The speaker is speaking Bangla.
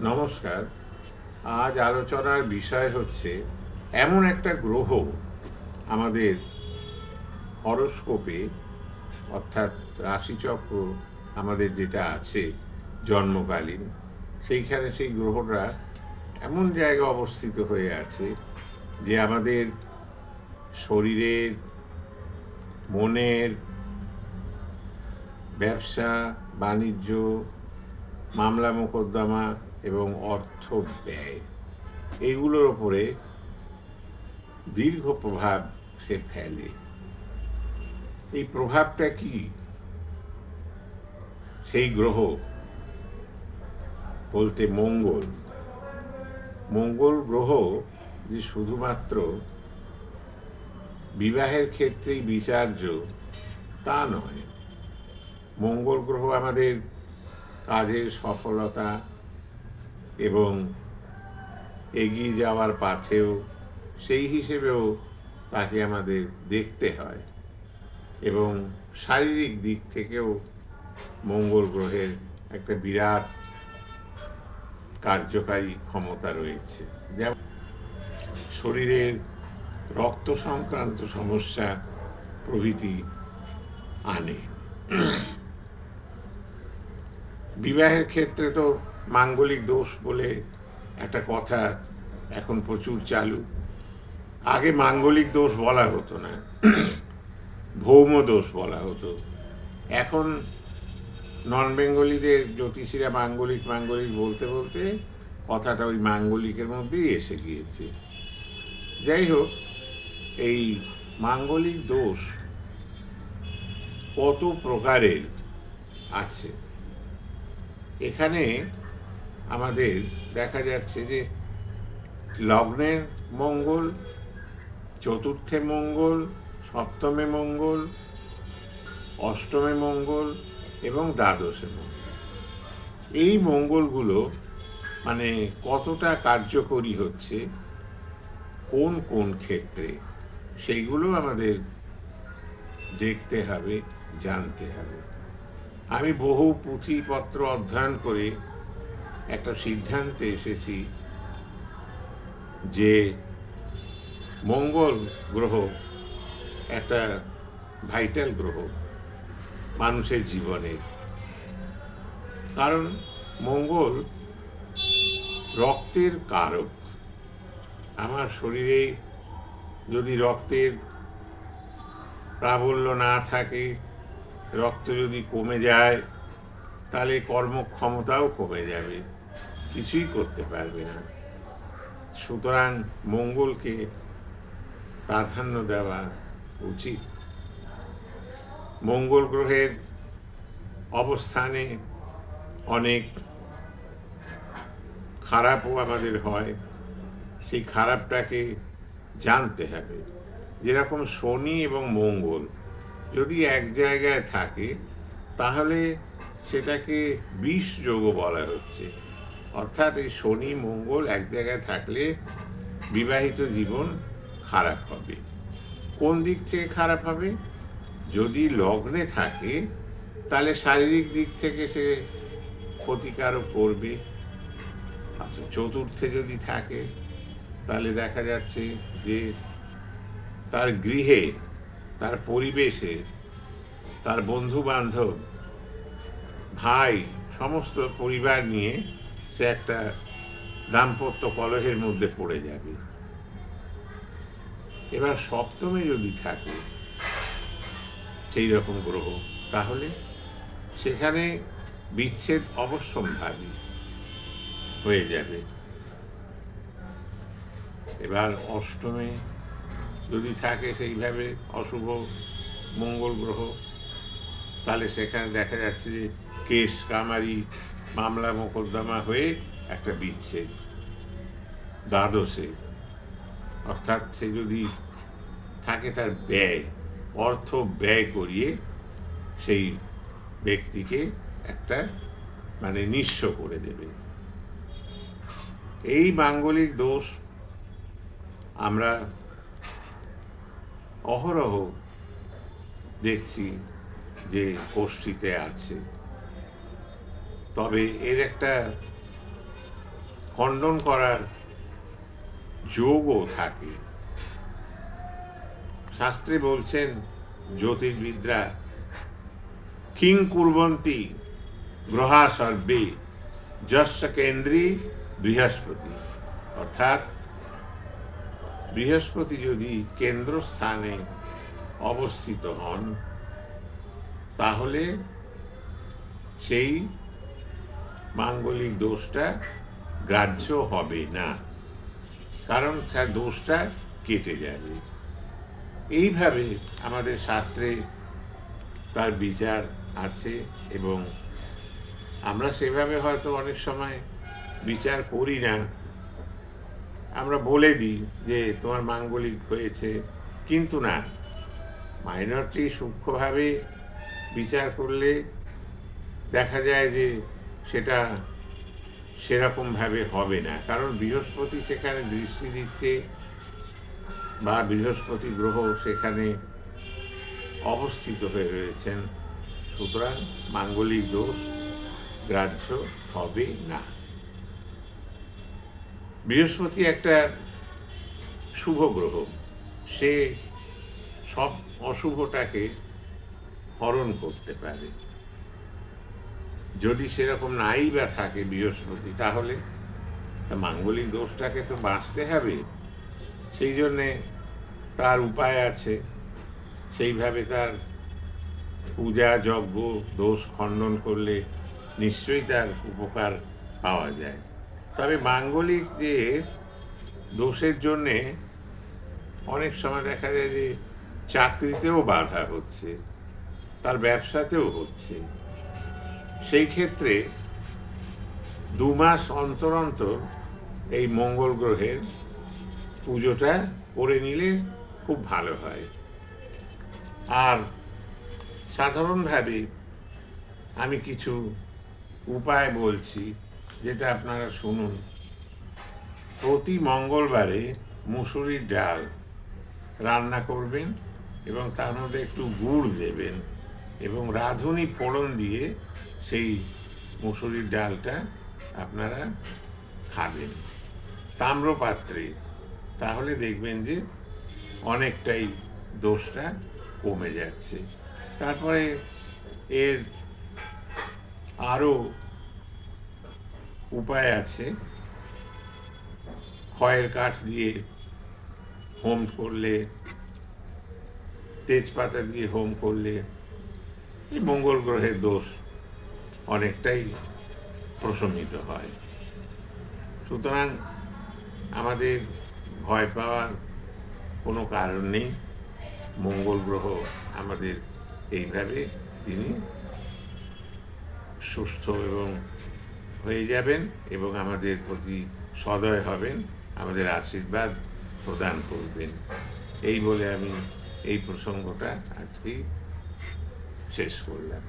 নমস্কার। আজ আলোচনার বিষয় হচ্ছে এমন একটা গ্রহ আমাদের হরোস্কোপে, অর্থাৎ রাশিচক্র আমাদের যেটা আছে জন্মকালীন, সেইখানে সেই গ্রহটা এমন জায়গায় অবস্থিত হয়ে আছে যে আমাদের শরীরের, মনের, ব্যবসা বাণিজ্য, মামলা মোকদ্দমা এবং অর্থ ব্যয়, এইগুলোর ওপরে দীর্ঘ প্রভাব সে ফেলে। এই প্রভাবটা কি? সেই গ্রহ বলতে মঙ্গল। মঙ্গল গ্রহ যে শুধুমাত্র বিবাহের ক্ষেত্রেই বিচার্য তা নয়। মঙ্গল গ্রহ আমাদের কাজের সফলতা এবং এগিয়ে যাওয়ার পাথেও, সেই হিসেবেও তাকে আমাদের দেখতে হয় এবং শারীরিক দিক থেকেও মঙ্গল গ্রহের একটা বিরাট কার্যকারী ক্ষমতা রয়েছে। যেমন শরীরের রক্ত সংক্রান্ত সমস্যা প্রভৃতি আনে। বিবাহের ক্ষেত্রে তো মাঙ্গলিক দোষ বলে একটা কথা এখন প্রচুর চালু। আগে মাঙ্গলিক দোষ বলা হতো না, ভৌম দোষ বলা হতো। এখন নন বেঙ্গলিদের জ্যোতিষীরা মাঙ্গলিক মাঙ্গলিক বলতে বলতে কথাটা ওই মাঙ্গলিকের মধ্যেই এসে গিয়েছে। যাই হোক, এই মাঙ্গলিক দোষ কত প্রকারের আছে। এখানে আমাদের দেখা যাচ্ছে যে লগ্নের মঙ্গল, চতুর্থে মঙ্গল, সপ্তমে মঙ্গল, অষ্টমে মঙ্গল এবং দ্বাদশে মঙ্গল, এই মঙ্গলগুলো মানে কতটা কার্যকরী হচ্ছে কোন কোন ক্ষেত্রে, সেইগুলো আমাদের দেখতে হবে, জানতে হবে। আমি বহু পুঁথিপত্র অধ্যয়ন করে একটা সিদ্ধান্তে এসেছি যে মঙ্গল গ্রহ একটা ভাইটাল গ্রহ মানুষের জীবনে। কারণ মঙ্গল রক্তের কারক। আমার শরীরে যদি রক্তের প্রাবল্য না থাকে, রক্ত যদি কমে যায়, তাহলে কর্মক্ষমতাও কমে যাবে, কিছুই করতে পারবে না। সুতরাং মঙ্গলকে প্রাধান্য দেওয়া উচিত। মঙ্গল গ্রহের অবস্থানে অনেক খারাপও আমাদের হয়, সেই খারাপটাকে জানতে হবে। যেরকম শনি এবং মঙ্গল যদি এক জায়গায় থাকে, তাহলে সেটাকে বিষ যোগ বলা হচ্ছে। অর্থাৎ এই শনি মঙ্গল এক জায়গায় থাকলে বিবাহিত জীবন খারাপ হবে। কোন দিক থেকে খারাপ হবে? যদি লগ্নে থাকে, তাহলে শারীরিক দিক থেকে সে ক্ষতিকারক করবে। আচ্ছা, চতুর্থে যদি থাকে, তাহলে দেখা যাচ্ছে যে তার গৃহে, তার পরিবেশে, তার বন্ধু বান্ধব, ভাই, সমস্ত পরিবার নিয়ে সে একটা দাম্পত্য কলহের মধ্যে পড়ে যাবে। এবার সপ্তমে যদি থাকে সেই রকম গ্রহ, তাহলে সেখানে বিচ্ছেদ অবশ্যম্ভাবী হয়ে যাবে। এবার অষ্টমে যদি থাকে সেইভাবে অশুভ মঙ্গল গ্রহ, তাহলে সেখানে দেখা যাচ্ছে যে কেস কামারি, মামলা মোকদ্দমা হয়ে একটা বিচ্ছেদ। দ্বাদশে অর্থাৎ সে যদি থাকে, তার ব্যয়, অর্থ ব্যয় করিয়ে সেই ব্যক্তিকে একটা মানে নিঃস্ব করে দেবে। এই মাঙ্গলিক দোষ আমরা অহরহ দেখছি যে কোষ্ঠীতে আছে। তবে এর একটা খণ্ডন করার যোগও থাকে। শাস্ত্রে বলছেন জ্যোতির্বিদরা, কিং কুর্বন্তি গ্রহা সর্বে যস্য কেন্দ্রী বৃহস্পতি, অর্থাৎ বৃহস্পতি যদি কেন্দ্রস্থানে অবস্থিত হন তাহলে সেই মাঙ্গলিক দোষটা গ্রাহ্য হবে না, কারণ তার দোষটা কেটে যাবে। এইভাবে আমাদের শাস্ত্রে তার বিচার আছে এবং আমরা সেভাবে হয়তো অনেক সময় বিচার করি না। আমরা বলে দিই যে তোমার মাঙ্গলিক হয়েছে, কিন্তু না, মাইনরটি সূক্ষ্মভাবে বিচার করলে দেখা যায় যে সেটা সেরকমভাবে হবে না, কারণ বৃহস্পতি সেখানে দৃষ্টি দিচ্ছে বা বৃহস্পতি গ্রহ সেখানে অবস্থিত হয়ে রয়েছেন। সুতরাং মাঙ্গলিক দোষ গ্রাহ্য হবে না। বৃহস্পতি একটা শুভ গ্রহ, সে সব অশুভটাকে হরণ করতে পারে। যদি সেরকম নাই বা থাকে বৃহস্পতি, তাহলে মাঙ্গলিক দোষটাকে তো বাঁচতে হবে। সেই জন্যে তার উপায় আছে, সেইভাবে তার পূজা যজ্ঞ দোষ খণ্ডন করলে নিশ্চয়ই তার উপকার পাওয়া যায়। তবে মাঙ্গলিক যে দোষের জন্যে অনেক সময় দেখা যায় যে চাকরিতেও বাধা হচ্ছে, তার ব্যবসাতেও হচ্ছে। সেই ক্ষেত্রে 2 মাস অন্তর অন্তর এই মঙ্গল গ্রহের পুজোটা করে নিলে খুব ভালো হয়। আর সাধারণভাবে আমি কিছু উপায় বলছি, যেটা আপনারা শুনুন। প্রতি মঙ্গলবারে মুসুরির ডাল রান্না করবেন এবং তার মধ্যে একটু গুড় দেবেন এবং রাঁধুনি ফোড়ন দিয়ে সেই মুসুরির ডালটা আপনারা খাবেন তাম্রপাত্রে। তাহলে দেখবেন যে অনেকটাই দোষটা কমে যাচ্ছে। তারপরে এর আরও উপায় আছে। খয়ের কাঠ দিয়ে হোম করলে, তেজপাতা দিয়ে হোম করলে এই মঙ্গল গ্রহের দোষ অনেকটাই প্রশমিত হয়। সুতরাং আমাদের ভয় পাওয়ার কোনো কারণ নেই। মঙ্গল গ্রহ আমাদের এইভাবে তিনি সুস্থ এবং হয়ে যাবেন এবং আমাদের প্রতি সদয় হবেন, আমাদের আশীর্বাদ প্রদান করবেন। এই বলে আমি এই প্রসঙ্গটা আজকেই শেষ করলাম।